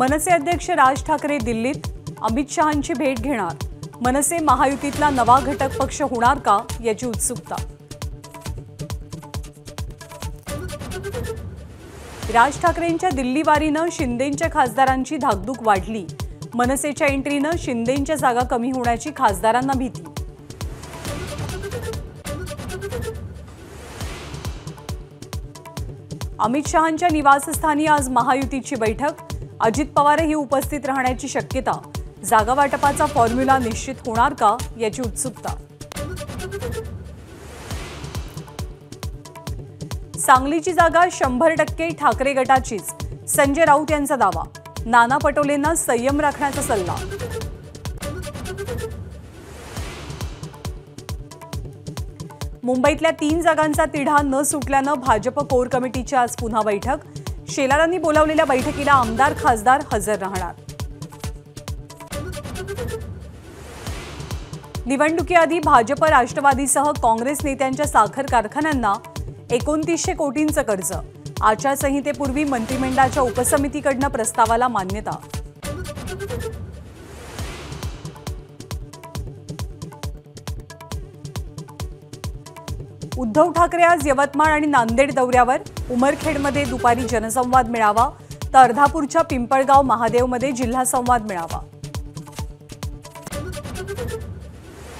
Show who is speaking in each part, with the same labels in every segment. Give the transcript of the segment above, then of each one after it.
Speaker 1: मनसे अध्यक्ष राज ठाकरे दिल्लीत, अमित शहांची भेट घेणार। मनसे महायुतीतला नवा घटक पक्ष होणार का याची उत्सुकता। राज ठाकरेंच्या दिल्ली वारीनं शिंदेंच्या खासदारांची धाकधूक वाढली। मनसेच्या एंट्रीनं शिंदेंच्या जागा कमी होण्याची खासदारांना भीती। अमित शहांच्या निवासस्थानी आज महायुतीची बैठक। अजित पवारही उपस्थित राहण्याची शक्यता। जागा वाटपाचा फॉर्म्युला निश्चित होणार का याची उत्सुकता। सांगलीची जागा 100% ठाकरे गटाचीच, संजय राऊत यांचा दावा। नाना पटोलेंना संयम राखण्याचा सल्ला। मुंबईतल्या 3 जागांचा तिढा न सुटल्यानं भाजप कोर कमिटीची आज पुन्हा बैठक। शेलारांनी बोलावलेल्या बैठकीला आमदार खासदार हजर राहणार। निवडणुकीआधी भाजप राष्ट्रवादीसह काँग्रेस नेत्यांच्या साखर कारखान्यांना 2900 कोटींचं कर्ज। आचारसंहितेपूर्वी मंत्रिमंडळाच्या उपसमितीकडून प्रस्तावाला मान्यता। उद्धव ठाकरे आज यवतमाळ आणि नांदेड दौऱ्यावर। उमरखेडमध्ये दुपारी जनसंवाद मेळावा, तर अर्धापूरच्या पिंपळगाव महादेवमध्ये जिल्हा संवाद मेळावा।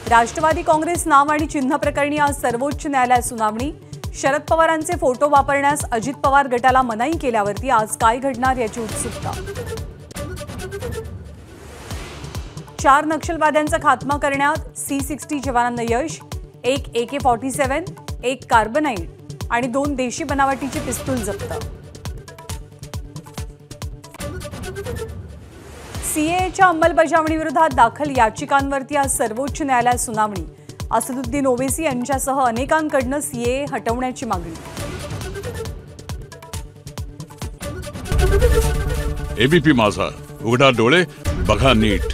Speaker 1: राष्ट्रवादी काँग्रेस नाव आणि चिन्ह प्रकरणी आज सर्वोच्च न्यायालयात सुनावणी। शरद पवारांचे फोटो वापरण्यास अजित पवार गटाला मनाई केल्यावरती आज काय घडणार याची उत्सुकता। 4 नक्षलवाद्यांचा खात्मा करण्यात C-60 जवानांना यश। 1 AK-47, 1 कार्बनाइड आणि 2 देशी बनावटीचे पिस्तूल जप्त। CAAच्या अंमलबजावणीविरोधात दाखल याचिकांवरती आज सर्वोच्च न्यायालयात सुनावणी। असदुद्दीन ओवेसी यांच्यासह अनेकांकडून CAA हटवण्याची मागणी।
Speaker 2: ABP माझा, उघडा डोळे बघा नीट।